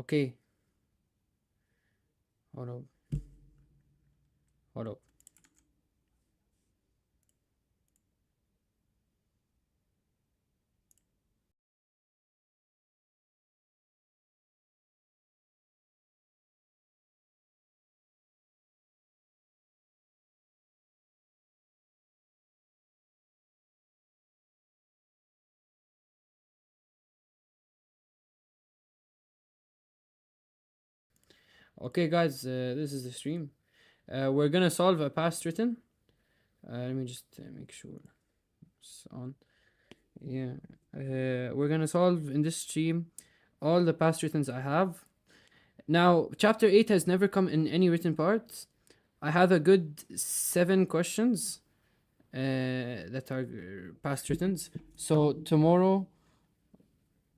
Okay. Hold up. Hold up. Okay, guys, this is the stream. We're gonna solve a past written. Let me just make sure it's on. Yeah. We're gonna solve in this stream all the past writtens I have. Now, chapter 8 has never come in any written parts. I have a good 7 questions that are past writtens. So tomorrow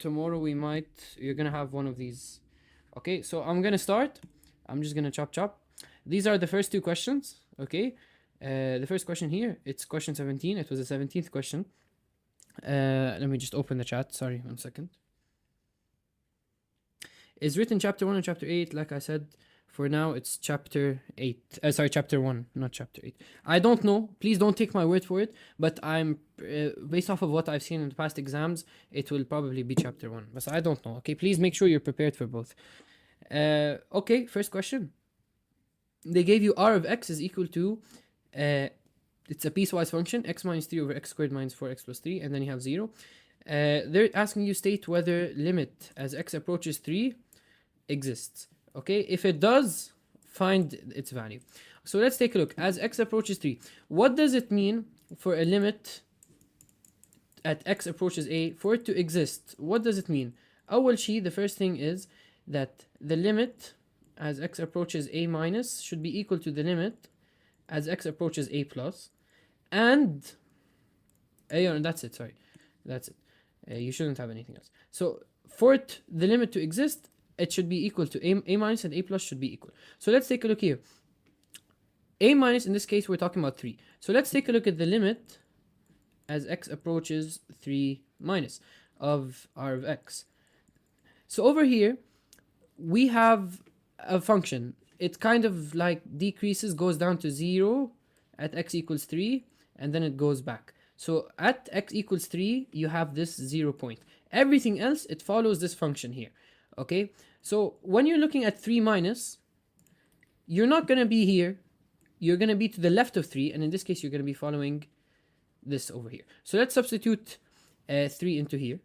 you're gonna have one of these. Okay, so I'm gonna start. I'm just gonna chop. These are the first 2 questions. Okay, the first question here, it's question 17. It was the 17th question. Let me just open the chat. Sorry, 1 second. Is written chapter 1 and chapter 8. Like I said, for now it's chapter 8. Sorry, chapter 1, not chapter 8. I don't know. Please don't take my word for it. But I'm based off of what I've seen in the past exams, it will probably be chapter 1. But I don't know. Okay, please make sure you're prepared for both. Okay, first question. They gave you r of x is equal to, it's a piecewise function, x minus 3 over x squared minus 4x plus 3, and then you have 0. They're asking you state whether limit as x approaches 3 exists. Okay, if it does, find its value. So let's take a look. As x approaches 3, what does it mean for a limit at x approaches a for it to exist? What does it mean? أول شيء, the first thing is that the limit as x approaches a minus should be equal to the limit as x approaches a plus, and that's it. Sorry, that's it. You shouldn't have anything else. So for the limit to exist, it should be equal to a minus, and a plus should be equal. So let's take a look here. A minus, in this case, we're talking about 3. So let's take a look at the limit as x approaches 3 minus of r of x. So over here, we have a function. It kind of like decreases, goes down to 0 at x equals 3, and then it goes back. So at x equals 3, you have this 0 point. Everything else, it follows this function here. Okay, so when you're looking at 3 minus, you're not going to be here. You're going to be to the left of 3, and in this case, you're going to be following this over here. So let's substitute 3 into here.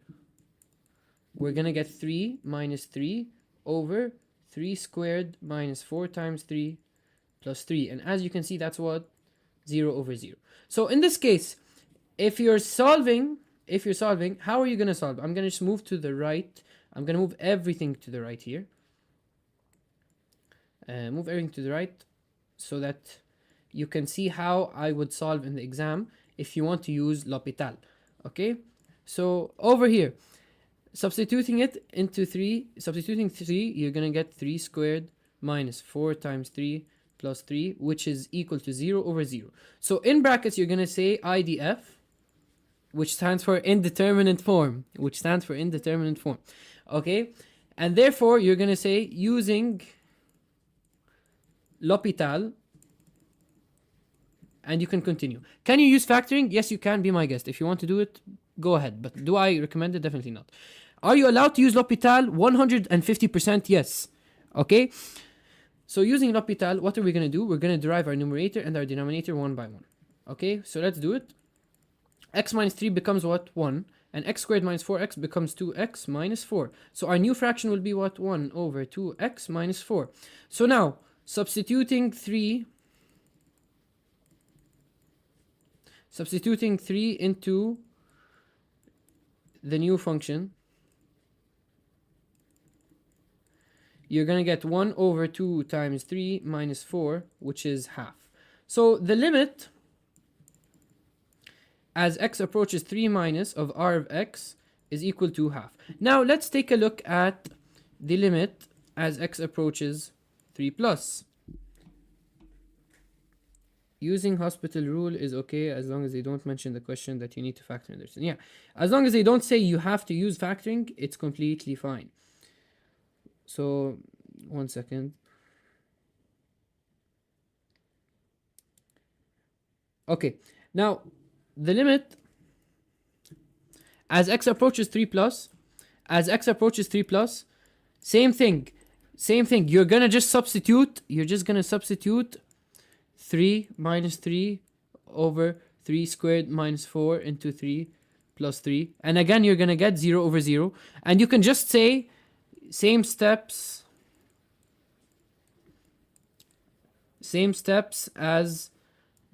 We're going to get 3 minus 3 over 3 squared minus 4 times 3 plus 3. And as you can see, that's what? 0 over 0. So in this case, if you're solving, how are you going to solve? I'm going to just move to the right. I'm going to move everything to the right here. Move everything to the right so that you can see how I would solve in the exam if you want to use L'Hopital. Okay? So over here, substituting 3, you're going to get 3 squared minus 4 times 3 plus 3, which is equal to 0 over 0. So in brackets, you're going to say IDF, which stands for indeterminate form. Okay? And therefore, you're going to say using L'Hopital, and you can continue. Can you use factoring? Yes, you can. Be my guest. If you want to do it, go ahead. But do I recommend it? Definitely not. Are you allowed to use L'Hopital? 150% yes. Okay? So using L'Hopital, what are we going to do? We're going to derive our numerator and our denominator one by one. Okay? So let's do it. X minus 3 becomes what? 1. And x squared minus 4x becomes 2x minus 4. So our new fraction will be what? 1 over 2x minus 4. So now, substituting 3 into the new function, you're going to get 1 over 2 times 3 minus 4, which is half. So the limit as x approaches 3 minus of r of x is equal to half. Now let's take a look at the limit as x approaches 3 plus. Using hospital rule is okay as long as they don't mention the question that you need to factor in. Yeah, as long as they don't say you have to use factoring, it's completely fine. So 1 second. Okay, now the limit as x approaches 3 plus, as x approaches 3 plus, same thing, same thing. You're gonna just substitute, you're just gonna substitute 3 minus 3 over 3 squared minus 4 into 3 plus 3. And again, you're gonna get 0 over 0. And you can just say same steps as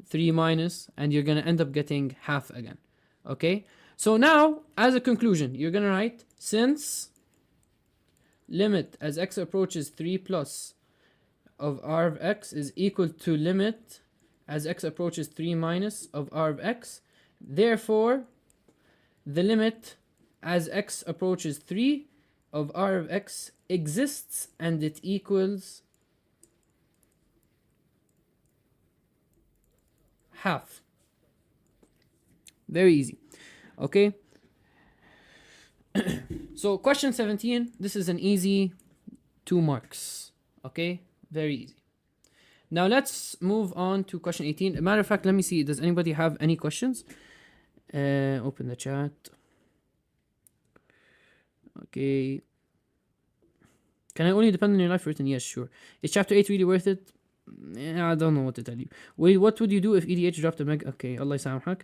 3 minus, and you're gonna end up getting half again. Okay, so now as a conclusion, you're gonna write since limit as x approaches 3 plus of r of x is equal to limit as x approaches 3 minus of r of x, therefore the limit as x approaches 3 of r of x exists and it equals half. Very easy. Okay, so question 17, this is an easy 2 marks. Okay, very easy. Now let's move on to question 18. Matter of fact, let me see, does anybody have any questions? Open the chat. Okay, can I only depend on your life written? Yes, sure. Is chapter 8 really worth it? I don't know what to tell you. Wait, what would you do if EDH dropped a meg? Okay, Allah يسامحك.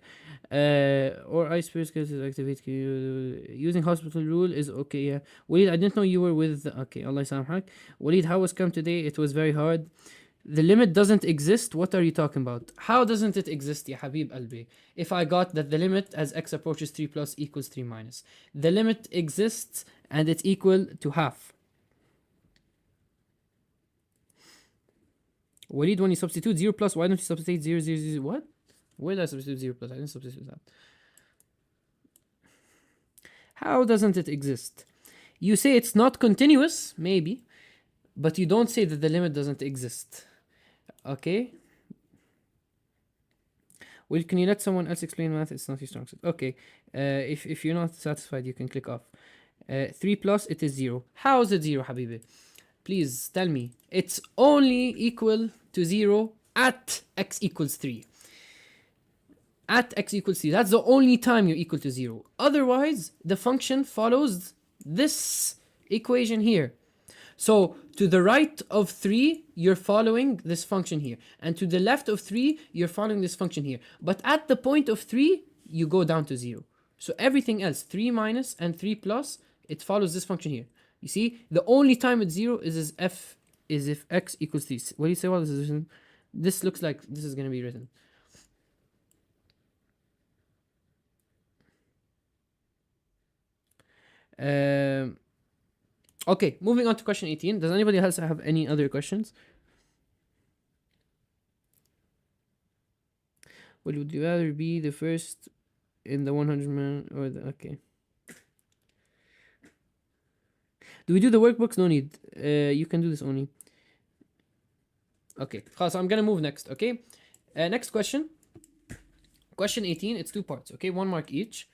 Or ice spirits get to activate using hospital rule is okay. Yeah. Wait, I didn't know you were with. Okay, Allah يسامحك. Waleed, how was come today? It was very hard. The limit doesn't exist. What are you talking about? How doesn't it exist, ya Habib Albi? If I got that the limit as x approaches 3 plus equals 3 minus, the limit exists and it's equal to half. Waleed, when you substitute 0 plus, why don't you substitute 0, 0, 0? What? Where did I substitute 0 plus? I didn't substitute that. How doesn't it exist? You say it's not continuous, maybe, but you don't say that the limit doesn't exist. Okay? Well, can you let someone else explain math? It's not your strong suit. Okay. If you're not satisfied, you can click off. 3 plus, it is 0. How is it 0, Habibi? Please tell me. It's only equal to 0 at x equals 3. At x equals 3. That's the only time you're equal to 0. Otherwise, the function follows this equation here. So, to the right of 3, you're following this function here. And to the left of 3, you're following this function here. But at the point of 3, you go down to 0. So, everything else, 3 minus and 3 plus, it follows this function here. You see, the only time it's 0 is if x equals 3. What do you say while this is written? This looks like this is going to be written. Okay, moving on to question 18. Does anybody else have any other questions? Would you rather be the first in the 100 man or the... Okay. Do we do the workbooks? No need. You can do this only. Okay, so I'm gonna move next, okay? Next question. Question 18, it's 2 parts, okay? 1 mark each.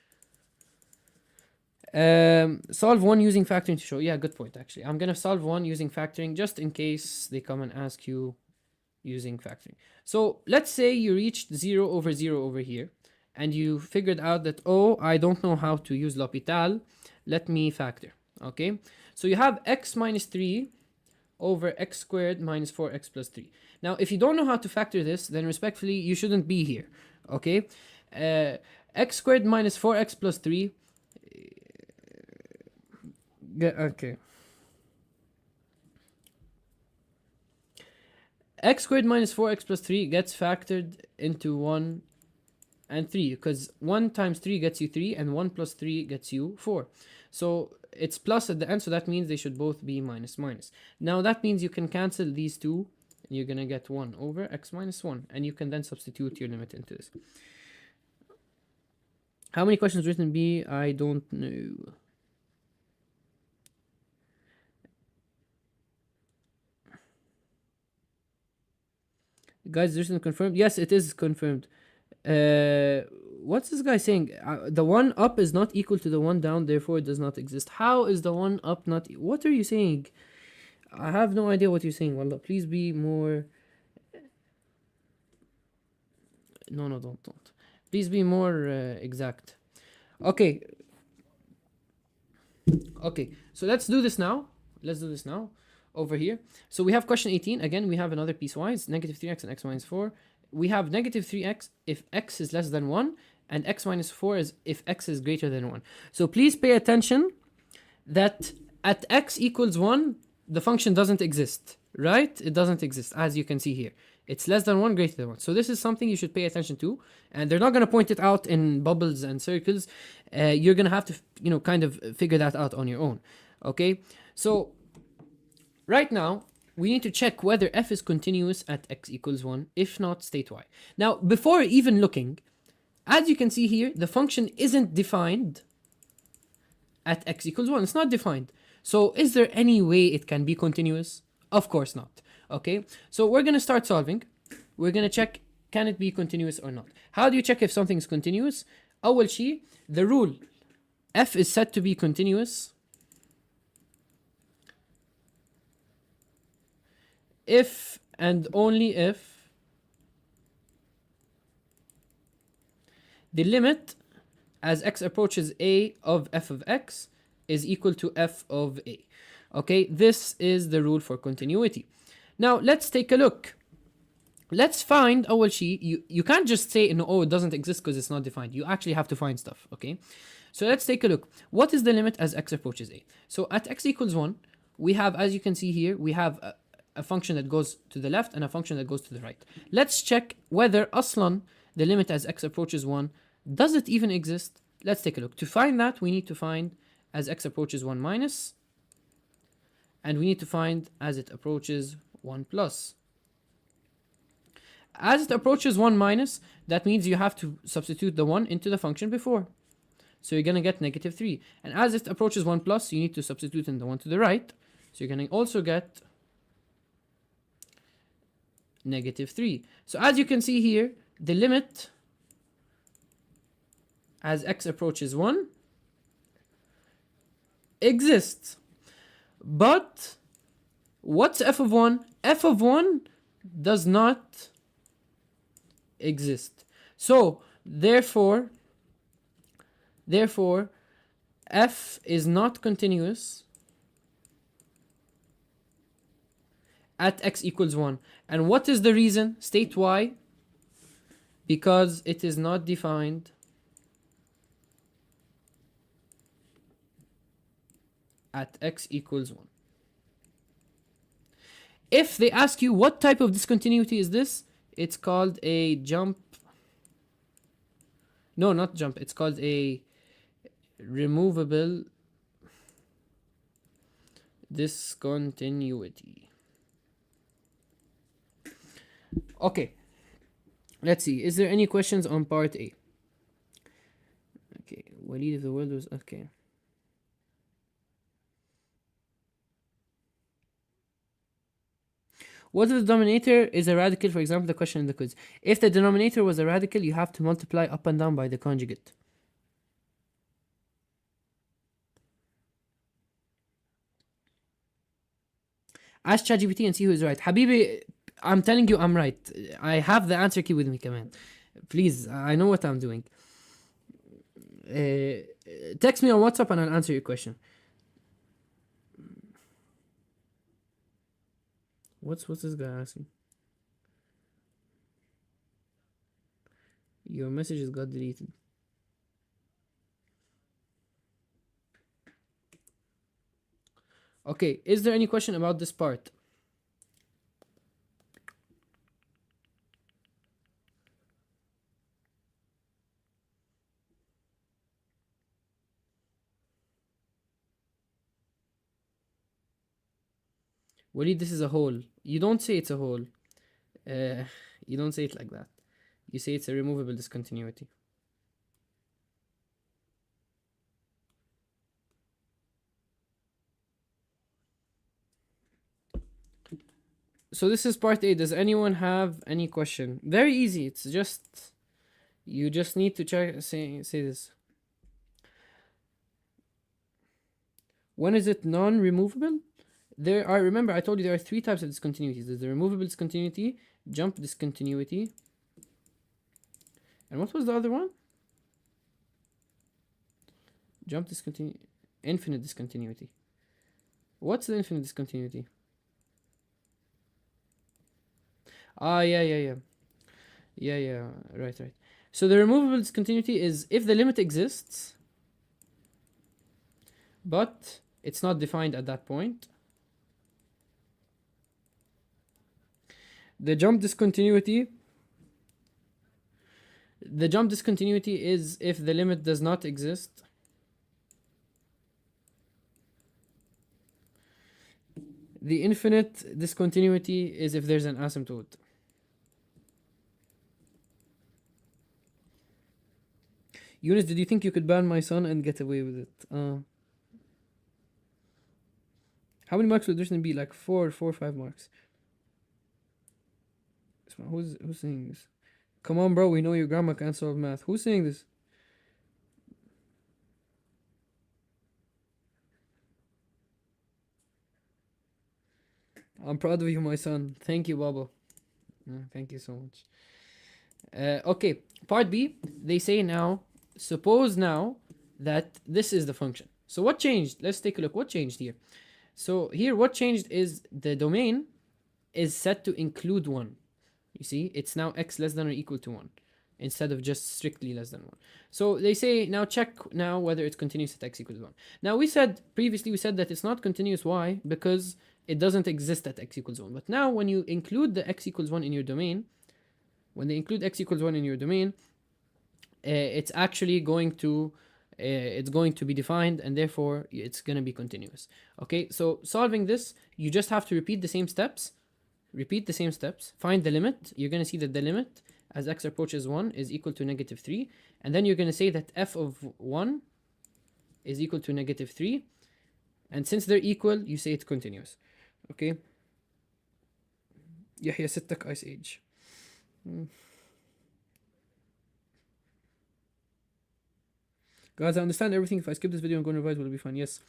Solve one using factoring to show. Yeah, good point, actually. I'm gonna solve one using factoring just in case they come and ask you using factoring. So let's say you reached 0 over 0 over here and you figured out that, oh, I don't know how to use L'Hopital. Let me factor, okay? So you have x minus 3 over x squared minus 4x plus 3. Now, if you don't know how to factor this, then respectfully, you shouldn't be here, okay? X squared minus 4x plus 3. Okay. X squared minus 4x plus 3 gets factored into 1 and 3 because 1 times 3 gets you 3 and 1 plus 3 gets you 4. So it's plus at the end, so that means they should both be minus minus. Now that means you can cancel these two and you're gonna get 1 over x minus 1 and you can then substitute your limit into this. How many questions written B? I don't know. Guys, this is confirmed. Yes, it is confirmed. What's this guy saying? The one up is not equal to the one down, therefore it does not exist. How is the one up not? What are you saying? I have no idea what you're saying. Wallah, please be more. No, no, don't. Please be more exact. Okay, okay. So let's do this now. Let's do this now. Over here. So we have question 18. Again, we have another piecewise. Negative 3x and x minus 4. We have negative 3x if x is less than 1. And x minus 4 is if x is greater than 1. So please pay attention that at x equals 1, the function doesn't exist, right? It doesn't exist, as you can see here. It's less than 1, greater than 1. So this is something you should pay attention to. And they're not going to point it out in bubbles and circles. You're going to have to, kind of figure that out on your own. Okay? So right now, we need to check whether f is continuous at x equals 1. If not, state y. Now, before even looking, as you can see here, the function isn't defined at x equals 1. It's not defined. So is there any way it can be continuous? Of course not. Okay, so we're going to start solving. We're going to check, can it be continuous or not? How do you check if something is continuous? أول شيء, the rule, f is said to be continuous if and only if the limit as x approaches a of f of x is equal to f of a. Okay, this is the rule for continuity. Now, let's take a look. Let's find أول شيء. You can't just say, no, oh, it doesn't exist because it's not defined. You actually have to find stuff, okay? So let's take a look. What is the limit as x approaches a? So at x equals 1, we have, as you can see here, we have a function that goes to the left and a function that goes to the right. Let's check whether أصلا the limit as x approaches 1, does it even exist? Let's take a look. To find that, we need to find as x approaches 1 minus, and we need to find as it approaches 1 plus. As it approaches 1 minus, that means you have to substitute the 1 into the function before. So you're going to get negative 3. And as it approaches 1 plus, you need to substitute in the 1 to the right. So you're going to also get negative 3. So as you can see here, the limit as x approaches 1 exists. But what's f of 1? F of 1 does not exist. So therefore f is not continuous at x equals 1. And what is the reason? State why. Because it is not defined at x equals 1. If they ask you what type of discontinuity is this, it's called a jump. No, not jump. It's called a removable discontinuity. Okay. Let's see. Is there any questions on part A? Okay. Walid, if the world was okay. What if the denominator is a radical? For example, the question in the quiz. If the denominator was a radical, you have to multiply up and down by the conjugate. Ask ChatGPT and see who is right. Habibi, I'm telling you I'm right. I have the answer key with me, kaman. Please, I know what I'm doing. Text me on WhatsApp and I'll answer your question. What's this guy asking? Your messages got deleted. Okay, is there any question about this part? Walid, this is a hole. You don't say it's a hole. You don't say it like that. You say it's a removable discontinuity. So this is part A. Does anyone have any question? Very easy. It's just, you just need to check, say this. When is it non-removable? There are, remember, I told you there are three types of discontinuities. There's the removable discontinuity, jump discontinuity, and what was the other one? Jump discontinuity, infinite discontinuity. What's the infinite discontinuity? Ah, yeah, yeah, yeah. Yeah, yeah, right, right. So the removable discontinuity is if the limit exists, but it's not defined at that point. The jump discontinuity, the jump discontinuity is if the limit does not exist. The infinite discontinuity is if there's an asymptote. Eunice, did you think you could ban my son and get away with it? How many marks would this be? Like four or 5 marks. Who's saying this? Come on, bro. We know your grandma can't solve math. Who's saying this? I'm proud of you, my son. Thank you, Baba. Thank you so much. Okay, part B. They say now, suppose now that this is the function. So what changed? Let's take a look. What changed here? So here, what changed is the domain is set to include 1. You see, it's now x less than or equal to 1 instead of just strictly less than 1. So they say now check now whether it's continuous at x equals 1. Now we said previously that it's not continuous. Why? Because it doesn't exist at x equals 1. But now when you include the x equals 1 in your domain, when they include x equals 1 in your domain, it's actually going to be defined, and therefore it's going to be continuous. Okay, so solving this, you just have to repeat the same steps. Find the limit. You're going to see that the limit as x approaches 1 is equal to -3, and then you're going to say that f of 1 is equal to -3, and since they're equal, you say it's continuous. Okay. يحيى ستك ice age. Guys, I understand everything. If I skip this video and go and revise, will it be fine? Yes.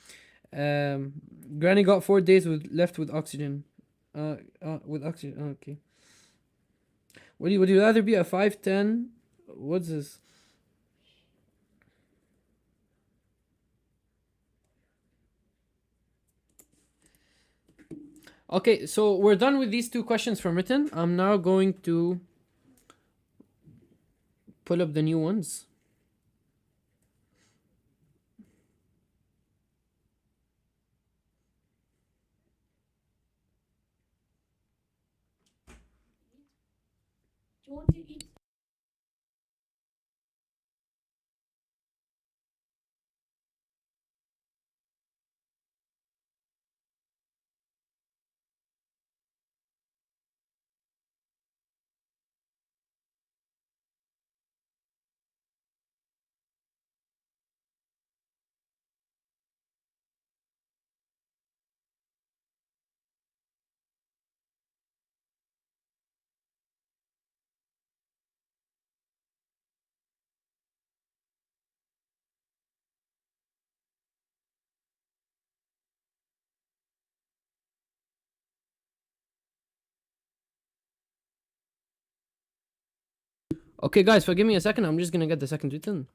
Granny got 4 days left with oxygen. With oxygen. Okay. Would you rather be a 5'10"? What's this? Okay, so we're done with these 2 questions from written. I'm now going to pull up the new ones. Okay, guys, forgive me a second. I'm just gonna get the second written.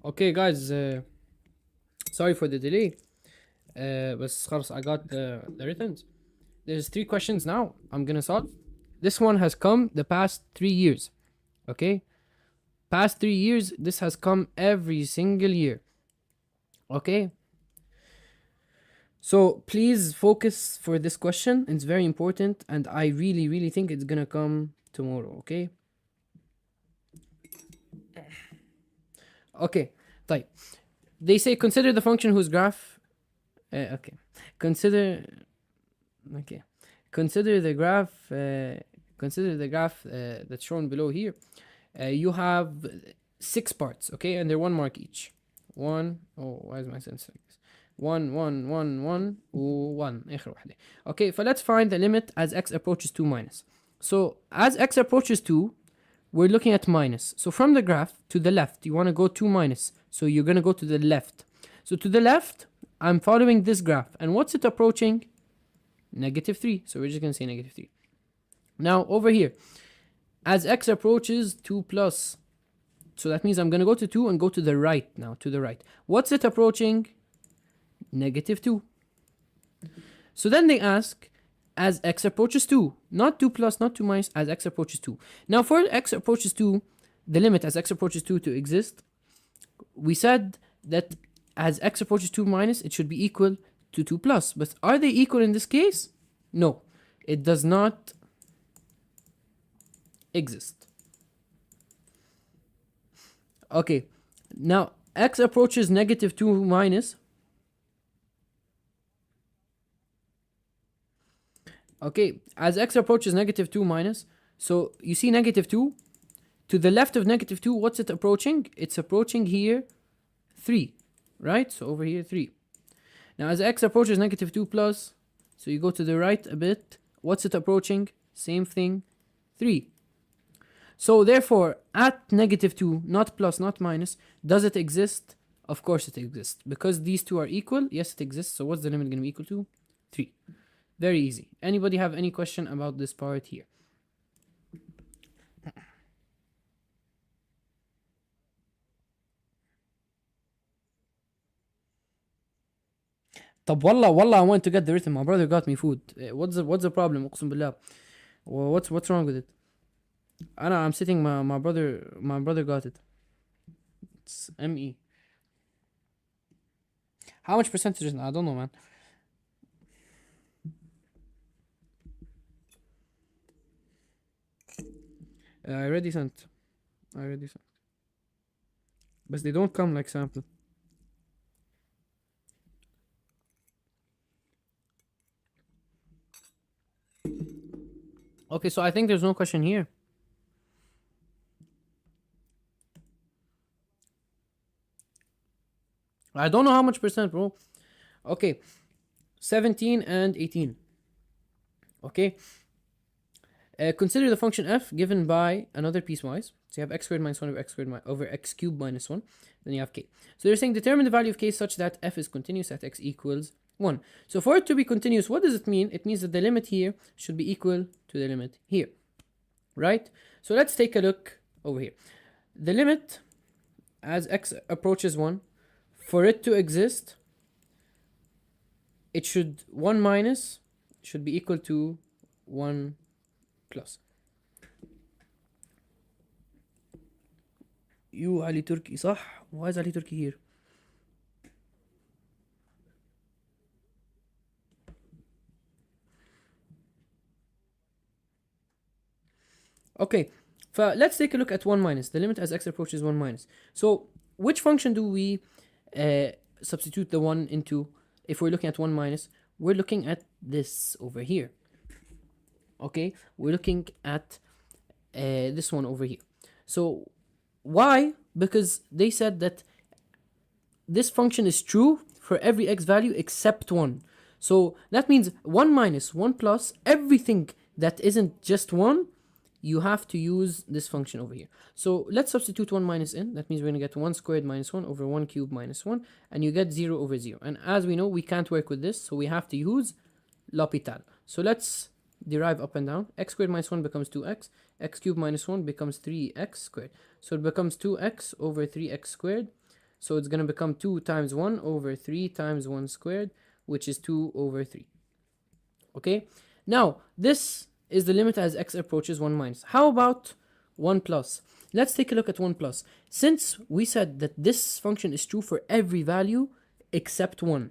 Okay, guys, sorry for the delay. بس خلاص I got the returns. There's 3 questions now I'm gonna solve. This one has come the past 3 years. Okay? Past 3 years, this has come every single year. Okay? So please focus for this question. It's very important, and I really, really think it's gonna come tomorrow. Okay? Okay. طيب. They say consider the function whose graph. Okay. Consider. Okay. Consider the graph. Consider the graph that's shown below here. You have 6 parts, okay, and they're 1 mark each. One. Oh, why is my sense like this? 1 1 1 1 1 اخر واحدة. Okay, so let's find the limit as x approaches 2 minus. So as x approaches 2, we're looking at minus. So from the graph to the left, you want to go 2 minus. So you're going to go to the left. So to the left, I'm following this graph. And what's it approaching? -3. So we're just going to say -3. Now over here, as x approaches 2 plus, so that means I'm going to go to 2 and go to the right now, to the right. What's it approaching? -2. So then they ask, as x approaches 2, not 2 plus, not 2 minus, as x approaches 2. Now for x approaches 2, the limit as x approaches 2 to exist, we said that as x approaches 2 minus, it should be equal to 2 plus. But are they equal in this case? No, it does not exist. Okay, now x approaches -2 minus. Okay, as x approaches -2 minus, so you see -2, to the left of -2, what's it approaching? It's approaching here 3, right? So over here 3. Now as x approaches -2 plus, so you go to the right a bit, what's it approaching? Same thing, 3. So therefore, at -2, not plus, not minus, does it exist? Of course it exists. Because these two are equal, yes it exists. So what's the limit going to be equal to? 3. Very easy. Anybody have any question about this part here? طب والله I went to get the rhythm. My brother got me food. What's the problem? اقسم بالله. What's wrong with it? I'm sitting. My brother got it. It's ME. How much percentage is it? I don't know, man. I already sent. But they don't come like sample. Okay, so I think there's no question here. I don't know how much percent, bro. Okay, 17 and 18. Okay. Consider the function f given by another piecewise. So you have x squared minus 1 over x squared over x cubed minus 1. Then you have k. So they're saying determine the value of k such that f is continuous at x equals 1. So for it to be continuous, what does it mean? It means that the limit here should be equal to the limit here. Right? So let's take a look over here. The limit as x approaches 1, for it to exist, it should 1 minus should be equal to 1 plus. You Ali Turkey, صح? Why is Ali Turkey here? Okay, let's take a look at 1 minus. The limit as x approaches 1 minus. So which function do we substitute the 1 into if we're looking at 1 minus? We're looking at this over here. Okay, we're looking at this one over here. So why? Because they said that this function is true for every x value except 1. So that means 1 minus, 1 plus, everything that isn't just 1, you have to use this function over here. So let's substitute 1 minus in. That means we're going to get 1 squared minus 1 over 1 cubed minus 1. And you get 0 over 0. And as we know, we can't work with this. So we have to use L'Hopital. So let's derive up and down. X squared minus 1 becomes 2x. X cubed minus 1 becomes 3x squared. So it becomes 2x over 3x squared. So it's going to become 2 times 1 over 3 times 1 squared, which is 2 over 3. Okay, now this is the limit as x approaches 1 minus. How about 1 plus? Let's take a look at 1 plus. Since we said that this function is true for every value except 1,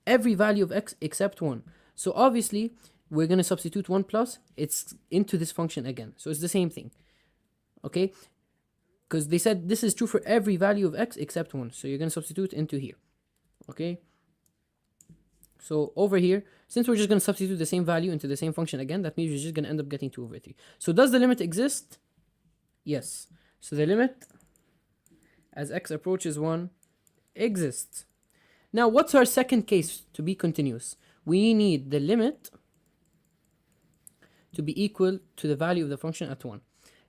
every value of x except 1. So obviously, we're going to substitute 1 plus, it's into this function again. So it's the same thing, okay? Because they said this is true for every value of x except 1. So you're going to substitute into here, okay? So over here, since we're just going to substitute the same value into the same function again, that means we're just going to end up getting 2 over 3. So does the limit exist? Yes. So the limit as x approaches 1 exists. Now, what's our second case to be continuous? We need the limit to be equal to the value of the function at 1.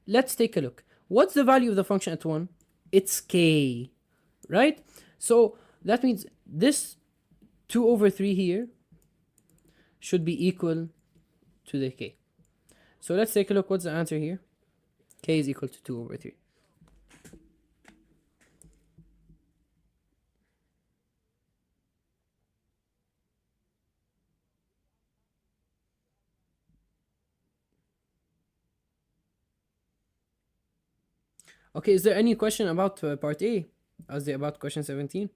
Let's take a look. What's the value of the function at 1? It's k, right? So that means this 2 over 3 here should be equal to the k. So let's take a look. What's the answer here? K is equal to 2 over 3. Okay, is there any question about part A? As they about question 17?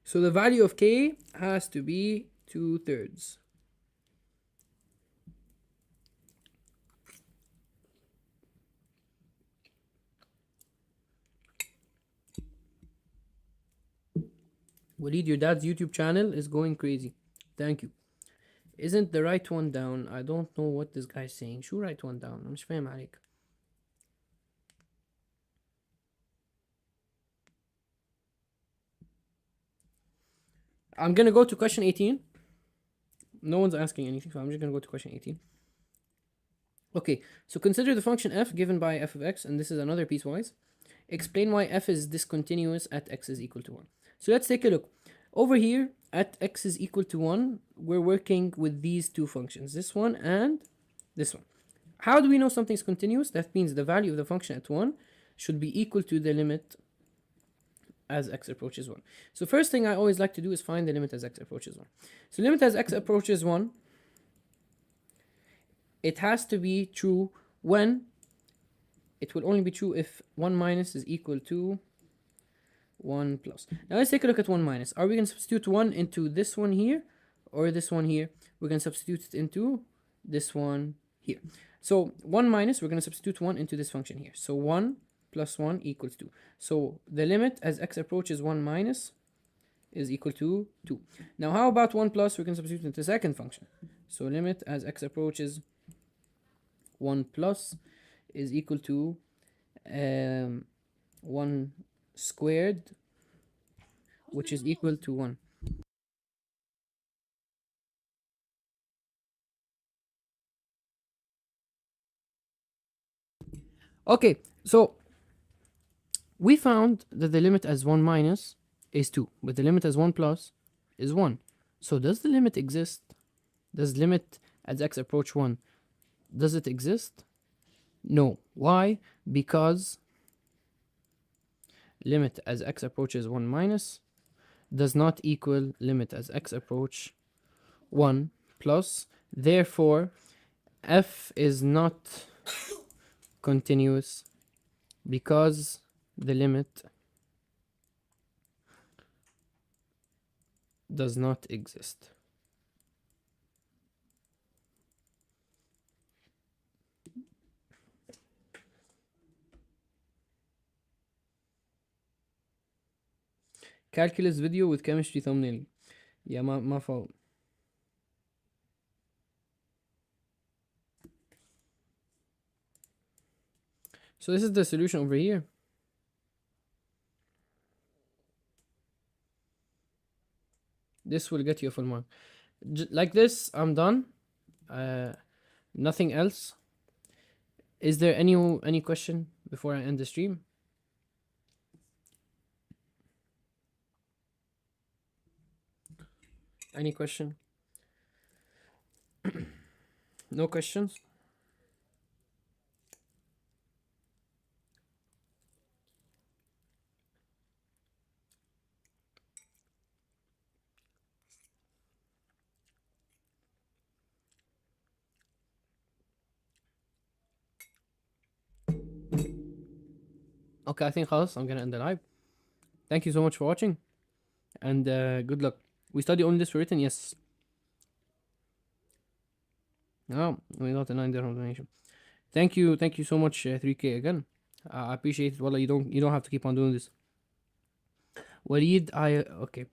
So the value of k has to be 2/3. Walid, your dad's YouTube channel is going crazy. Thank you. Isn't the right one down? I don't know what this guy's saying. شو right one down؟ أنا مش فاهم عليك. I'm gonna go to question 18. No one's asking anything, so I'm just gonna go to question 18. Okay, so consider the function f given by f of x, and this is another piecewise. Explain why f is discontinuous at x is equal to 1. So let's take a look. Over here, at x is equal to 1, we're working with these two functions, this one and this one. How do we know something's continuous? That means the value of the function at 1 should be equal to the limit as x approaches 1. So first thing I always like to do is find the limit as x approaches 1. So limit as x approaches 1, it has to be true when it will only be true if 1 minus is equal to 1 plus. Now let's take a look at 1 minus. Are we going to substitute 1 into this one here or this one here? We're going to substitute it into this one here. So 1 minus, we're going to substitute 1 into this function here. So 1 plus 1 equals 2. So the limit as x approaches 1 minus is equal to 2. Now how about 1 plus? We can substitute into the second function. So limit as x approaches 1 plus is equal to 1 squared, which is equal to 1. Okay, so we found that the limit as 1 minus is 2, but the limit as 1 plus is 1. So does the limit exist? Does limit as x approach 1, does it exist? No. Why? Because limit as x approaches 1 minus does not equal limit as x approach 1 plus. Therefore, f is not continuous because the limit does not exist. Calculus video with chemistry thumbnail. Yeah, my fault. So this is the solution over here. This will get you a full mark. Like this, I'm done. Nothing else. Is there any question before I end the stream? Any question? No questions? Okay, I think خلاص I'm gonna end the live. Thank you so much for watching, and good luck. We study only this for written, yes. No, we got a 9 dirham donation. Thank you so much, 3K again. I appreciate it. Wallah, you don't have to keep on doing this. Waleed, I okay.